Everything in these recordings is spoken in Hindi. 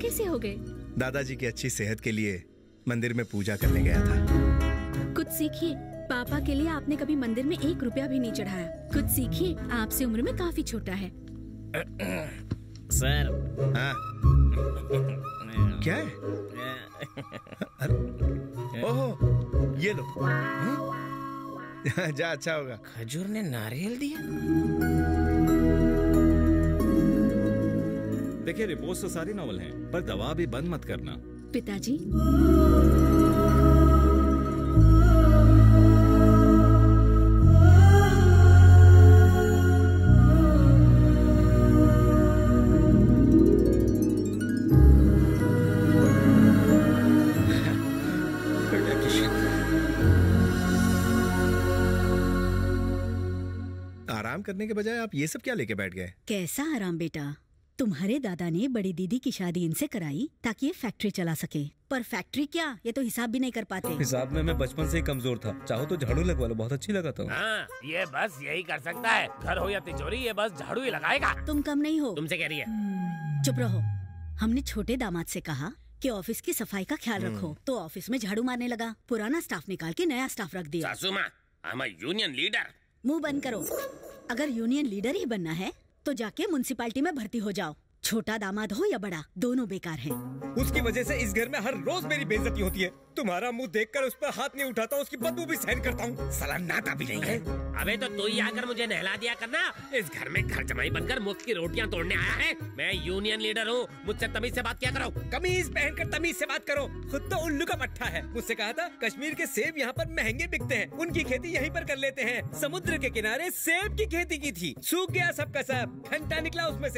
कैसे हो गए? दादाजी की अच्छी सेहत के लिए मंदिर में पूजा करने गया था। कुछ सीखिए, पापा के लिए आपने कभी मंदिर में 1 रुपया भी नहीं चढ़ाया। कुछ सीखिए, आपसे उम्र में काफी छोटा है। सर। हाँ। क्या है? ओहो, ये लो। जा, अच्छा होगा। खजूर ने नारियल दिया। देखिए, रिपोर्ट्स तो सारी नॉवल हैं, पर दवा भी बंद मत करना। पिताजी, आराम करने के बजाय आप ये सब क्या लेके बैठ गए? कैसा आराम बेटा, तुम्हारे दादा ने बड़ी दीदी की शादी इनसे कराई ताकि ये फैक्ट्री चला सके। पर फैक्ट्री क्या, ये तो हिसाब भी नहीं कर पाते। हिसाब में मैं बचपन से ही कमजोर था। चाहो तो झाड़ू लगवा लो, बहुत अच्छी लगाता हूँ। हाँ, ये बस यही कर सकता है। घर हो या तिजोरी, ये बस झाड़ू ही लगाएगा। तुम कम नहीं हो। तुमसे कह रही है। चुप रहो। हमने छोटे दामाद से कहा कि ऑफिस की सफाई का ख्याल रखो, तो ऑफिस में झाड़ू मारने लगा। पुराना स्टाफ निकाल के नया स्टाफ रख दिया। सासू माँ, I am a union leader. मुंह बंद करो। अगर यूनियन लीडर ही बनना है तो जाके म्युनिसिपैलिटी में भर्ती हो जाओ। छोटा दामाद हो या बड़ा, दोनों बेकार हैं। उसकी वजह से इस घर में हर रोज मेरी बेइज्जती होती है। तुम्हारा मुंह देखकर उस पर हाथ नहीं उठाता, उसकी बदबू भी सहन करता हूँ। साला नाता भी नहीं है। अबे तो तू ही आकर मुझे नहला दिया करना। इस घर में घर जमाई बनकर मुफ्त की रोटियां तोड़ने आया है। मैं यूनियन लीडर हूँ, मुझसे तमीज से बात किया करो। कमीज पहनकर तमीज से बात करो। खुद तो उल्लू का पट्टा है। मुझसे कहा था कश्मीर के सेब यहाँ पर महंगे बिकते हैं, उनकी खेती यहीं पर कर लेते हैं। समुद्र के किनारे सेब की खेती की थी, सूख गया सब का सब, खंटा निकला उसमें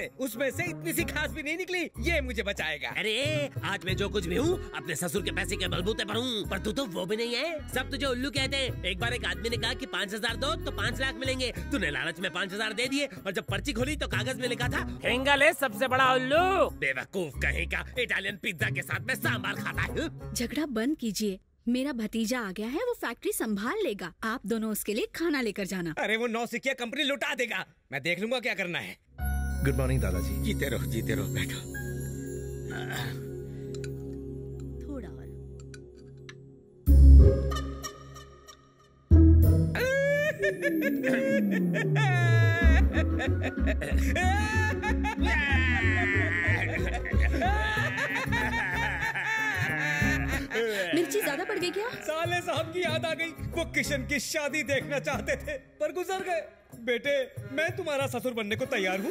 से इतनी सी खास भी नहीं निकली। ये मुझे बचाएगा। अरे आज मैं जो कुछ भी हूँ अपने ससुर के पैसे के बलबूते पर हूँ, पर तू तो वो भी नहीं है। सब तुझे उल्लू कहते हैं। एक बार एक आदमी ने कहा कि 5,000 दो तो 5 लाख मिलेंगे। तूने लालच में 5,000 दे दिए, और जब पर्ची खोली तो कागज में लिखा था हेंगल है सबसे बड़ा उल्लू। बेवकूफ कहीं का, इटालियन पिज्जा के साथ में सांभर खाता है। झगड़ा बंद कीजिए। मेरा भतीजा आ गया है, वो फैक्ट्री संभाल लेगा। आप दोनों उसके लिए खाना लेकर जाना। अरे वो 9 सिक्किया कंपनी लुटा देगा। मैं देख लूंगा क्या करना है। गुड मॉर्निंग दादाजी। जीते रहो बैठो। थोड़ा और। मिर्ची ज्यादा पड़ गई क्या? साले साहब की याद आ गई। वो किशन की शादी देखना चाहते थे पर गुजर गए। बेटे, मैं तुम्हारा ससुर बनने को तैयार हूँ।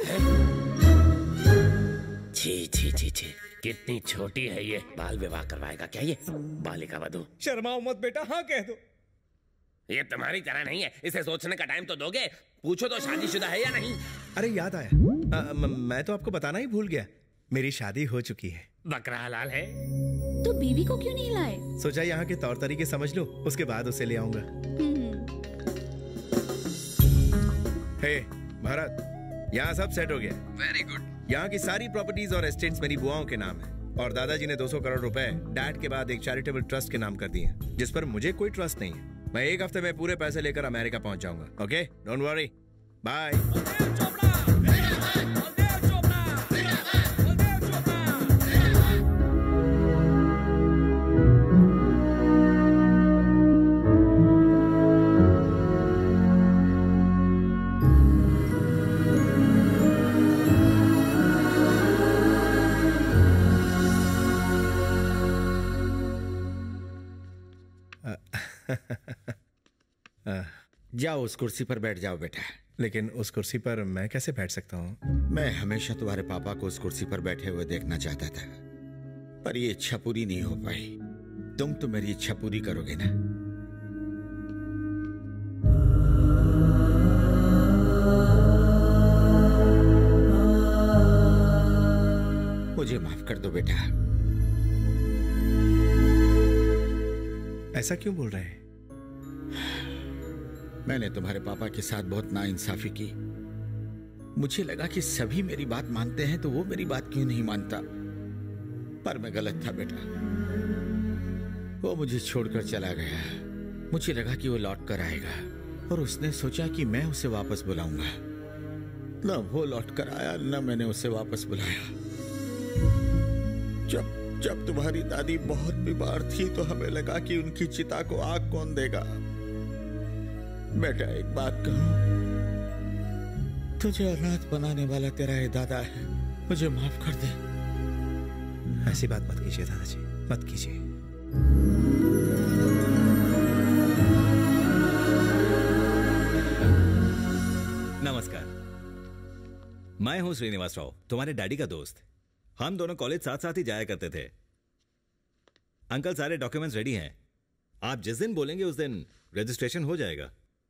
छी छी छी छी, कितनी छोटी है ये। बाल विवाह करवाएगा क्या ये बालिका वधू? शर्माओ मत बेटा, हाँ कह दो। ये तुम्हारी तरह नहीं है, इसे सोचने का टाइम तो दोगे। पूछो तो शादीशुदा है या नहीं। अरे याद आया, मैं तो आपको बताना ही भूल गया, मेरी शादी हो चुकी है। बकरा हलाल है तो बीवी को क्यों नहीं लाए? सोचा यहाँ के तौर तरीके समझ लो, उसके बाद उसे ले आऊंगा। हे भरत, यहाँ सब सेट हो गया। Very good. यहाँ की सारी प्रॉपर्टीज और एस्टेट्स मेरी बुआओं के नाम है, और दादाजी ने 200 करोड़ रुपए डैड के बाद एक चैरिटेबल ट्रस्ट के नाम कर दिए, जिस पर मुझे कोई ट्रस्ट नहीं है। मैं 1 हफ्ते में पूरे पैसे लेकर अमेरिका पहुंच जाऊंगा। Okay, don't worry, bye. जाओ उस कुर्सी पर बैठ जाओ बेटा। लेकिन उस कुर्सी पर मैं कैसे बैठ सकता हूँ? मैं हमेशा तुम्हारे पापा को उस कुर्सी पर बैठे हुए देखना चाहता था, पर ये इच्छा पूरी नहीं हो पाई। तुम तो मेरी इच्छा पूरी करोगे ना? मुझे माफ कर दो बेटा। ऐसा क्यों बोल रहे हैं? मैंने तुम्हारे पापा के साथ बहुत नाइंसाफी की। मुझे लगा कि सभी मेरी बात मानते हैं, तो वो मेरी बात क्यों नहीं मानता। पर मैं गलत था बेटा। वो मुझे छोड़कर चला गया। मुझे लगा कि वो लौट कर आएगा, और उसने सोचा कि मैं उसे वापस बुलाऊंगा। न वो लौट कर आया, न मैंने उसे वापस बुलाया। जब तुम्हारी दादी बहुत बीमार थी तो हमें लगा कि उनकी चिता को आग कौन देगा। बेटा एक बात कहूं, तुझे अनाथ बनाने वाला तेरा ये दादा है, मुझे माफ कर दे। ऐसी बात मत कीजिए दादाजी, मत कीजिए। नमस्कार, मैं हूं श्रीनिवास राव, तुम्हारे डैडी का दोस्त। हम दोनों कॉलेज साथ साथ ही जाया करते थे। अंकल सारे डॉक्यूमेंट्स रेडी हैं, आप जिस दिन बोलेंगे उस दिन रजिस्ट्रेशन हो जाएगा।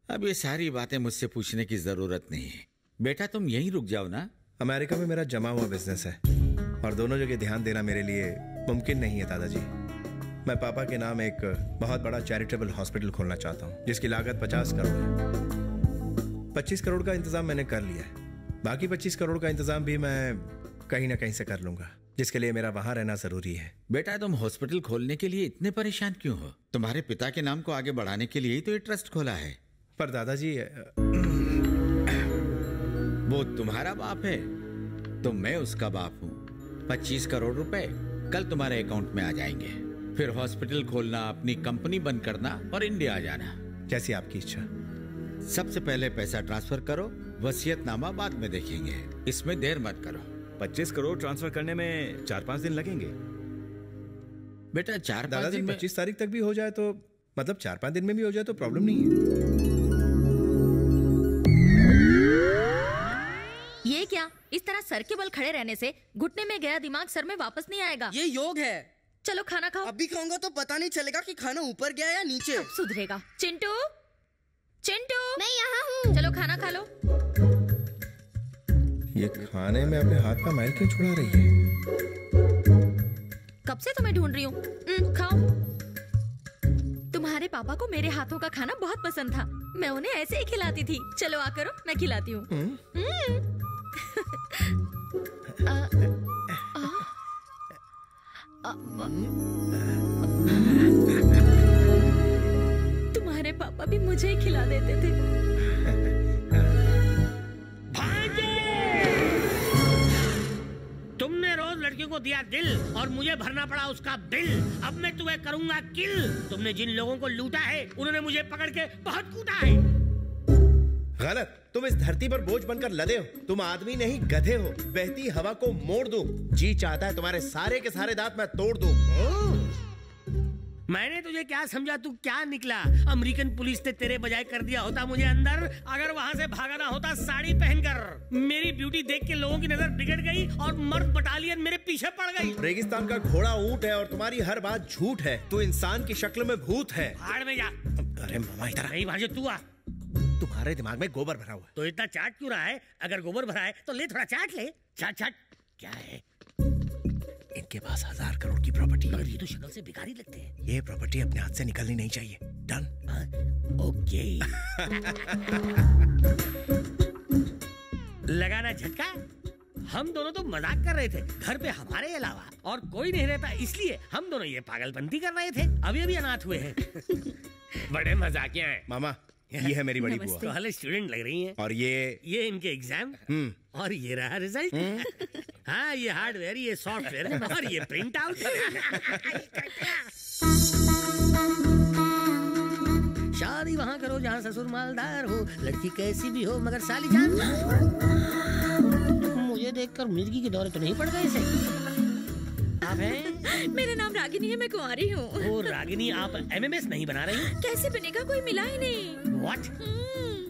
अब ये सारी बातें मुझसे पूछने की जरूरत नहीं है। बेटा तुम यहीं रुक जाओ ना। अमेरिका में मेरा जमा हुआ बिजनेस है और दोनों जगह ध्यान देना मेरे लिए मुमकिन नहीं है दादाजी। मैं पापा के नाम एक बहुत बड़ा चैरिटेबल हॉस्पिटल खोलना चाहता हूँ जिसकी लागत 50 करोड़ है। 25 करोड़ का इंतजाम मैंने कर लिया है, बाकी 25 करोड़ का इंतजाम भी मैं कहीं ना कहीं से कर लूंगा, जिसके लिए मेरा वहां रहना जरूरी है। बेटा तुम हॉस्पिटल खोलने के लिए इतने परेशान क्यों हो? तुम्हारे पिता के नाम को आगे बढ़ाने के लिए ही तो ये ट्रस्ट खोला है। पर दादाजी वो तुम्हारा बाप है तो मैं उसका बाप हूँ। 25 करोड़ रुपए कल तुम्हारे अकाउंट में आ जाएंगे। फिर हॉस्पिटल खोलना, अपनी कंपनी बंद करना और इंडिया आ जाना। जैसी आपकी इच्छा। सबसे पहले पैसा ट्रांसफर करो, वसीयतनामा बाद में देखेंगे। इसमें देर मत करो। 25 करोड़ ट्रांसफर करने में 4-5 दिन लगेंगे। बेटा 4-5 दादाजी दिन में 25 तारीख तक भी हो जाए तो, मतलब 4-5 दिन में भी हो जाए तो प्रॉब्लम नहीं है। ये क्या? इस तरह सर के बल खड़े रहने से घुटने में गया दिमाग सर में वापस नहीं आएगा। ये योग है। चलो खाना खाओ। अभी खाऊंगा तो पता नहीं चलेगा कि खाना ऊपर गया या नीचे। अब सुधरेगा। चिंटू, चिंटू, मैं यहाँ हूँ। चलो खाना खा लो। ये खाने में अपने हाथ का मैल क्यों छुड़ा रही है? कब से तुम्हें ढूंढ रही हूँ। खाओ। तुम्हारे पापा को मेरे हाथों का खाना बहुत पसंद था, मैं उन्हें ऐसे ही खिलाती थी। चलो आ करो, मैं खिलाती हूँ। तुम्हारे पापा भी मुझे ही खिला देते थे। तुमने रोज लड़कियों को दिया दिल और मुझे भरना पड़ा उसका बिल। अब मैं तुम्हें करूंगा किल। तुमने जिन लोगों को लूटा है उन्होंने मुझे पकड़ के बहुत कूटा है। गलत। तुम इस धरती पर बोझ बनकर लदे हो। तुम आदमी नहीं गधे हो। बहती हवा को मोड़ दूं। जी चाहता है तुम्हारे सारे के सारे दांत मैं तोड़ दूं। मैंने तुझे क्या समझा, तू क्या निकला? अमेरिकन पुलिस ने तेरे बजाय कर दिया होता मुझे अंदर, अगर वहाँ से भागा ना होता साड़ी पहनकर। मेरी ब्यूटी देख के लोगों की नजर बिगड़ गई और मर्द बटालियन मेरे पीछे पड़ गई। रेगिस्तान का घोड़ा ऊंट है और तुम्हारी हर बात झूठ है। तू इंसान की शक्ल में भूत है। भाड़ में जा। अरे मामा इधर नहीं भांजे, तू आ। तुम्हारे दिमाग में गोबर भरा हुआ है। तो इतना चाट क्यों रहा है? अगर गोबर भरा है तो ले थोड़ा चाट ले। चाट चाट। क्या है? इनके पास 1000 करोड़ की प्रॉपर्टी है। मगर ये तो शक्ल से भिखारी लगते हैं। ये प्रॉपर्टी अपने हाथ से निकलनी नहीं चाहिए। डन? ओके। लगाना झटका। हम दोनों तो मजाक कर रहे थे, घर पे हमारे अलावा और कोई नहीं रहता, इसलिए हम दोनों ये पागलपंती कर रहे थे। अभी अभी अनाथ हुए हैं। बड़े मजाकिया हैं। मामा ये है मेरी बड़ी बुआ। कॉलेज स्टूडेंट लग रही हैं। और ये इनके एग्जाम और ये रहा रिजल्ट। हाँ, ये हार्डवेयर, ये सॉफ्टवेयर और ये प्रिंट आउट। शादी वहाँ करो जहाँ ससुर मालदार हो, लड़की कैसी भी हो मगर साली जान। मुझे देखकर मिर्गी के दौरे तो नहीं पड़ गए इसे? आप हैं? मेरा नाम रागिनी है, मैं कुंवारी हूँ। ओ रागिनी, आप एमएमएस नहीं बना रही? कैसे बनेगा, कोई मिला ही नहीं। What?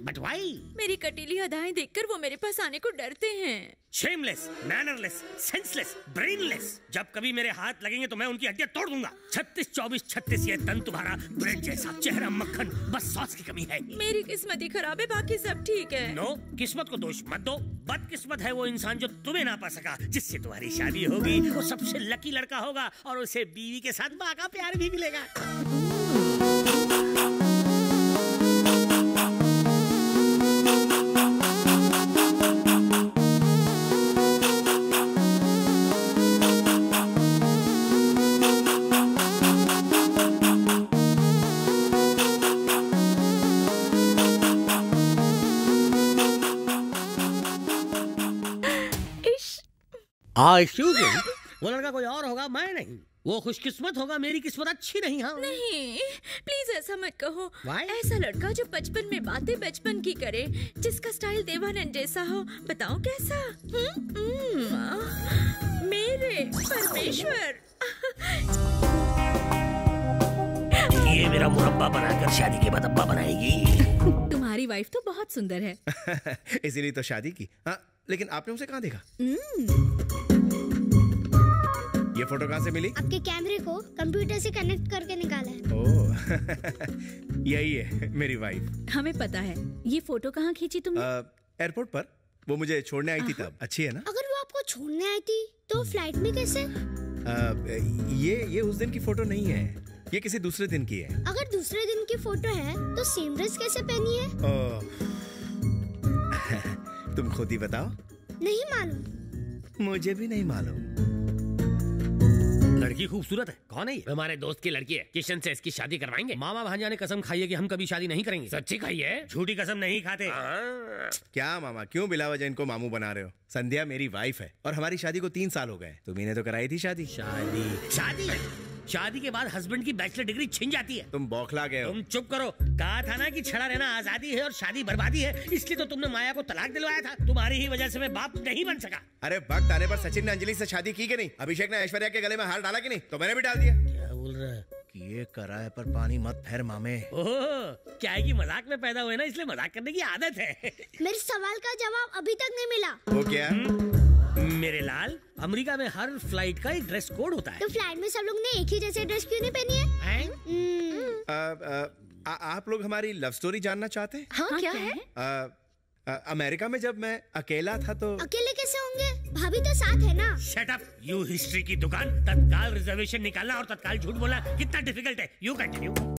But why? मेरी कटीली अदाएं देखकर वो मेरे पास आने को डरते हैं। Shameless, mannerless, senseless, brainless। जब कभी मेरे हाथ लगेंगे तो मैं उनकी हड्डियां तोड़ दूंगा। 36, 24, 36 ये तन तुम्हारा ब्रेड जैसा, चेहरा मक्खन, बस सॉस की कमी है। मेरी किस्मत ही खराब है, बाकी सब ठीक है। नो, किस्मत को दोष मत दो। बदकिस्मत है वो इंसान जो तुम्हें ना पा सका। जिससे तुम्हारी शादी होगी वो सबसे लकी लड़का होगा और उसे बीवी के साथ माँ का प्यार भी मिलेगा। Excuse me, वो लड़का कोई और होगा, मैं नहीं। वो खुशकिस्मत होगा, मेरी किस्मत अच्छी नहीं। हाँ नहीं, प्लीज ऐसा मत कहो। Why? ऐसा लड़का जो बचपन में बातें बचपन की करे, जिसका स्टाइल देवानंद जैसा हो, बताओ कैसा? मेरे परमेश्वर। ये मेरा मुरब्बा बनाकर शादी के बाद अब्बा बनाएगी। तुम्हारी वाइफ तो बहुत सुंदर है। इसीलिए तो शादी की। हाँ, लेकिन आपने उसे कहाँ देखा? ये फोटो कहाँ से मिली? आपके कैमरे को कंप्यूटर से कनेक्ट करके निकाला है। ओह, यही है मेरी वाइफ। हमें पता है। ये फोटो कहाँ खींची तुमने? एयरपोर्ट पर। वो मुझे छोड़ने आई थी तब। अच्छी है ना? अगर वो आपको छोड़ने आई थी तो फ्लाइट में कैसे? ये उस दिन की फोटो नहीं है, ये किसी दूसरे दिन की है। अगर दूसरे दिन की फोटो है तो सेम ड्रेस कैसे पहनी है? तुम खुद ही बताओ। नहीं मालूम। मुझे भी नहीं मालूम। लड़की खूबसूरत है। कौन है ये? हमारे दोस्त की लड़की है। किशन से इसकी शादी करवाएंगे। मामा भांजा ने कसम खाई है कि हम कभी शादी नहीं करेंगे। सच्ची खाई है, झूठी कसम नहीं खाते। क्या मामा, क्यों बिला वजह इनको मामू बना रहे हो? संध्या मेरी वाइफ है और हमारी शादी को 3 साल हो गए। तुम्ही ने तो कराई थी शादी। शादी के बाद हस्बैंड की बैचलर डिग्री छिन जाती है। तुम बौखला गए हो। तुम चुप करो। कहा था ना कि छड़ा रहना आजादी है और शादी बर्बादी है, इसलिए तो तुमने माया को तलाक दिलवाया था। तुम्हारी ही वजह से मैं बाप नहीं बन सका। अरे वक्त आने पर सचिन ने अंजलि से शादी की कि नहीं? अभिषेक ने ऐश्वर्या के गले में हार डाला कि नहीं? तो मैंने भी डाल दिया। क्या बोल रहा है? ये कराए पर पानी मत फेर मामे। ओह, क्या है कि मजाक में पैदा हुए ना, इसलिए मजाक करने की आदत है। मेरे सवाल का जवाब अभी तक नहीं मिला। वो क्या? मेरे लाल, अमेरिका में हर फ्लाइट का एक ड्रेस कोड होता है। तो फ्लाइट में सब लोग ने एक ही जैसे ड्रेस क्यों नहीं पहनी है? आप लोग हमारी लव स्टोरी जानना चाहते हैं? हाँ, क्या है? अमेरिका में जब मैं अकेला था तो। अकेले कैसे होंगे? भाभी तो साथ है ना। शट अप, यू हिस्ट्री की दुकान। तत्काल रिजर्वेशन निकालना और तत्काल झूठ बोलना कितना डिफिकल्ट है। You continue.